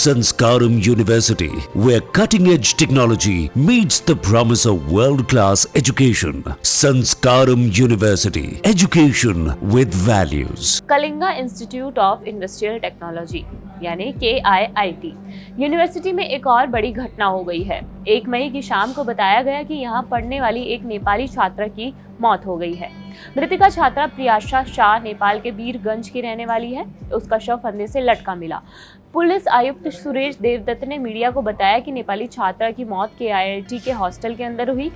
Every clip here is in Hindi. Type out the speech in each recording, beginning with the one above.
Sanskaram University, where cutting-edge technology meets the promise of world-class education. Sanskaram University, education with values. Kalinga institute of industrial technology यानी KIIT यूनिवर्सिटी में एक और बड़ी घटना हो गई है। 1 मई की शाम को बताया गया कि यहाँ पढ़ने वाली एक नेपाली छात्रा की मौत हो गई है। मृतका छात्रा प्रियाशा शाह नेपाल के वीरगंज की रहने वाली है। उसका शव फंदे से लटका मिला। पुलिस आयुक्त सुरेश देवदत्त ने मीडिया को बताया कि नेपाली छात्रा की मौत KIIT के हॉस्टल के अंदर हुई।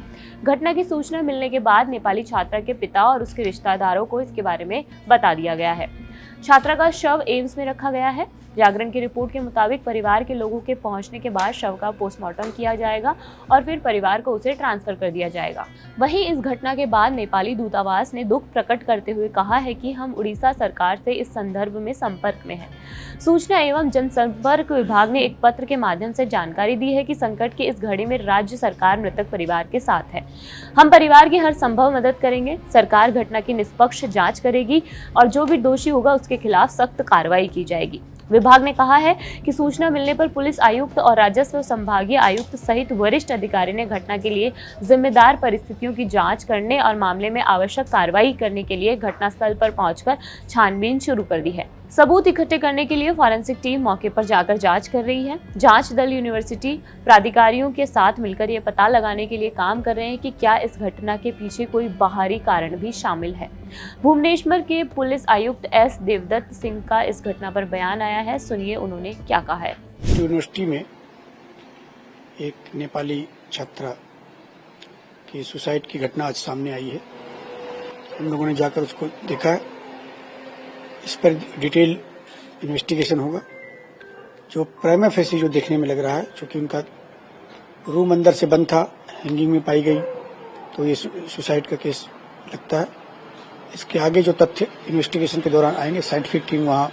घटना की सूचना मिलने के बाद नेपाली छात्रा के पिता और उसके रिश्तेदारों को इसके बारे में बता दिया गया है। छात्रा का शव एम्स में रखा गया है। जागरण की रिपोर्ट के मुताबिक परिवार के लोगों के पहुंचने के बाद शव का पोस्टमार्टम किया जाएगा और फिर परिवार को उसे ट्रांसफर कर दिया जाएगा। वहीं इस घटना के बाद नेपाली दूतावास ने दुख प्रकट करते हुए कहा है कि हम उड़ीसा सरकार से इस संदर्भ में संपर्क में हैं। सूचना एवं जनसंपर्क विभाग ने एक पत्र के माध्यम से जानकारी दी है कि संकट की इस घड़ी में राज्य सरकार मृतक परिवार के साथ है। हम परिवार की हर संभव मदद करेंगे। सरकार घटना की निष्पक्ष जांच करेगी और जो भी दोषी होगा उसके खिलाफ सख्त कार्रवाई की जाएगी। विभाग ने कहा है कि सूचना मिलने पर पुलिस आयुक्त और राजस्व संभागीय आयुक्त सहित वरिष्ठ अधिकारी ने घटना के लिए जिम्मेदार परिस्थितियों की जांच करने और मामले में आवश्यक कार्रवाई करने के लिए घटनास्थल पर पहुंचकर छानबीन शुरू कर दी है। सबूत इकट्ठे करने के लिए फॉरेंसिक टीम मौके पर जाकर जांच कर रही है। जांच दल यूनिवर्सिटी प्राधिकारियों के साथ मिलकर ये पता लगाने के लिए काम कर रहे हैं कि क्या इस घटना के पीछे कोई बाहरी कारण भी शामिल है। भुवनेश्वर के पुलिस आयुक्त S देवदत्त सिंह का इस घटना पर बयान आया है। सुनिए उन्होंने क्या कहा है। यूनिवर्सिटी में एक नेपाली छात्रा की सुसाइड की घटना आज सामने आई है। हम लोगों ने जाकर उसको देखा है। इस पर डिटेल इन्वेस्टिगेशन होगा। जो प्राइमा फेसी जो देखने में लग रहा है, चूंकि उनका रूम अंदर से बंद था, हैंगिंग में पाई गई, तो ये सुसाइड का केस लगता है। इसके आगे जो तथ्य इन्वेस्टिगेशन के दौरान आएंगे, साइंटिफिक टीम वहां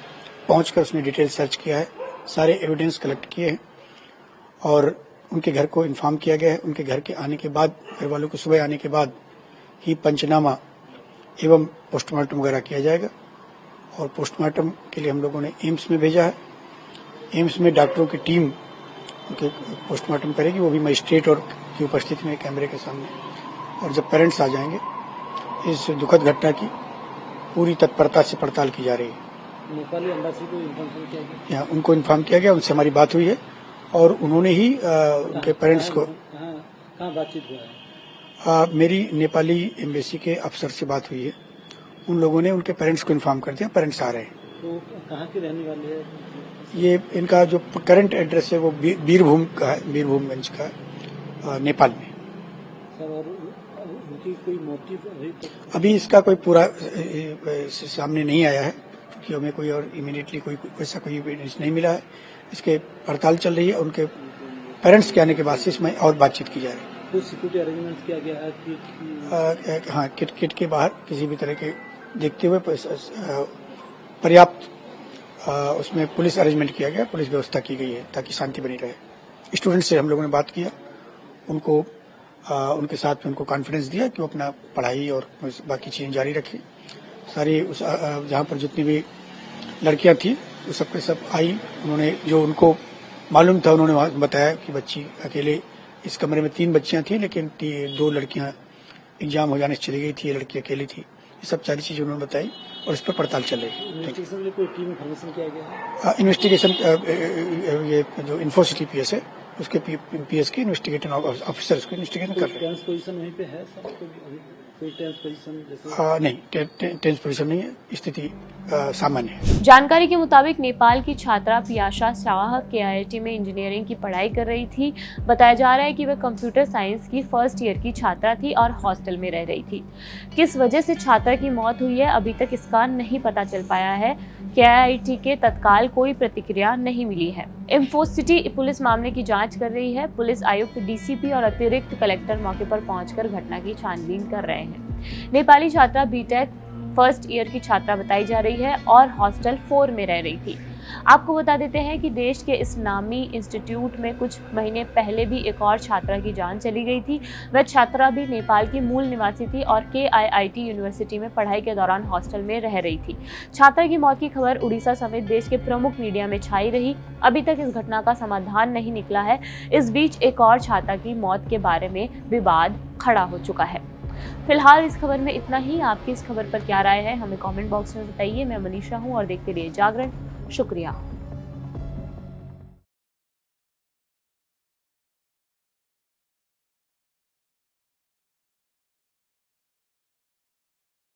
पहुंचकर उसने डिटेल सर्च किया है, सारे एविडेंस कलेक्ट किए हैं और उनके घर को इन्फॉर्म किया गया है। उनके घर के आने के बाद, घर वालों को सुबह आने के बाद ही पंचनामा एवं पोस्टमार्टम वगैरह किया जाएगा और पोस्टमार्टम के लिए हम लोगों ने एम्स में भेजा है। एम्स में डॉक्टरों की टीम उनके पोस्टमार्टम करेगी, वो भी मजिस्ट्रेट और की उपस्थिति में कैमरे के सामने। और जब पेरेंट्स आ जाएंगे, इस दुखद घटना की पूरी तत्परता से पड़ताल की जा रही है। नेपाली एम्बेसी को इन्फॉर्म किया गया, उनको इन्फॉर्म किया गया, उनसे हमारी बात हुई है और उन्होंने ही उनके पेरेंट्स को कहाँ बातचीत हुआ है? मेरी नेपाली एम्बेसी के अफसर से बात हुई है। उन लोगों ने उनके पेरेंट्स को इन्फॉर्म कर दिया, पेरेंट्स आ रहे हैं। तो कहाँ के रहने वाले हैं? ये इनका जो करंट एड्रेस है वो बीरभूम का है, बीरभूमगंज का है, नेपाल में। सर, और उनकी कोई मोटिव अभी इसका कोई पूरा सामने नहीं आया है, क्योंकि हमें कोई और इमीडिएटली कोई ऐसा कोई एविडेंस नहीं मिला है। इसके पड़ताल चल रही है। उनके पेरेंट्स के आने के बाद से इसमें और बातचीत की जा रही है। कुछ सिक्योरिटी अरेंजमेंट किया गया है कि हाँ, किट के बाहर किसी भी तरह के देखते हुए पर्याप्त उसमें पुलिस अरेंजमेंट किया गया, पुलिस व्यवस्था की गई है ताकि शांति बनी रहे। स्टूडेंट से हम लोगों ने बात किया, उनको उनके साथ में उनको कॉन्फिडेंस दिया कि वो अपना पढ़ाई और बाकी चीजें जारी रखें। सारी जहाँ पर जितनी भी लड़कियां थी वो सबके सब आई। उन्होंने जो उनको मालूम था उन्होंने बताया कि बच्ची अकेले, इस कमरे में 3 बच्चियां थी लेकिन 2 लड़कियां एग्जाम हो जाने से चली गई थी, ये लड़की अकेली थी। ये सब सारी चीजें उन्होंने बताई और इस पर पड़ताल चल रही है। इन्वेस्टिगेशन के लिए कोई टीम फॉर्मेशन किया गया है? इन्वेस्टिगेशन ये जो इन्फोसिटी PS है, उसके PS के इन्वेस्टिगेटिंग ऑफिसर उसको इन्वेस्टिगेशन कर रहे हैं। टेंस पोजीशन वहीं पे है सर? कोई टेंस पोजीशन जैसे? नहीं, टेंस पोजीशन नहीं है, स्थिति सामान्य है। जानकारी के मुताबिक नेपाल की छात्रा प्रियाशा शाह KIIT में इंजीनियरिंग की पढ़ाई कर रही थी। बताया जा रहा है कि वह कंप्यूटर साइंस की फर्स्ट ईयर की छात्रा थी और हॉस्टल में रह रही थी। किस वजह से छात्रा की मौत हुई है अभी तक इसका नहीं पता चल पाया है। KIIT के तत्काल कोई प्रतिक्रिया नहीं मिली है। इन्फोसिटी पुलिस मामले की जांच कर रही है। पुलिस आयुक्त DCP और अतिरिक्त कलेक्टर मौके पर पहुंचकर घटना की छानबीन कर रहे हैं। नेपाली छात्रा BTech फर्स्ट ईयर की छात्रा बताई जा रही है और हॉस्टल 4 में रह रही थी। आपको बता देते हैं कि देश के इस नामी इंस्टीट्यूट में कुछ महीने पहले भी एक और छात्रा की जान चली गई थी। वह छात्रा भी नेपाल की मूल निवासी थी और KIIT यूनिवर्सिटी में पढ़ाई के दौरान हॉस्टल में रह रही थी। छात्रा की मौत की खबर उड़ीसा समेत देश के प्रमुख मीडिया में छाई रही। अभी तक इस घटना का समाधान नहीं निकला है। इस बीच एक और छात्रा की मौत के बारे में विवाद खड़ा हो चुका है। फिलहाल इस खबर में इतना ही। आपकी इस खबर पर क्या राय है हमें कमेंट बॉक्स में बताइए। मैं मनीषा हूं और देखते रहिए जागरण। शुक्रिया।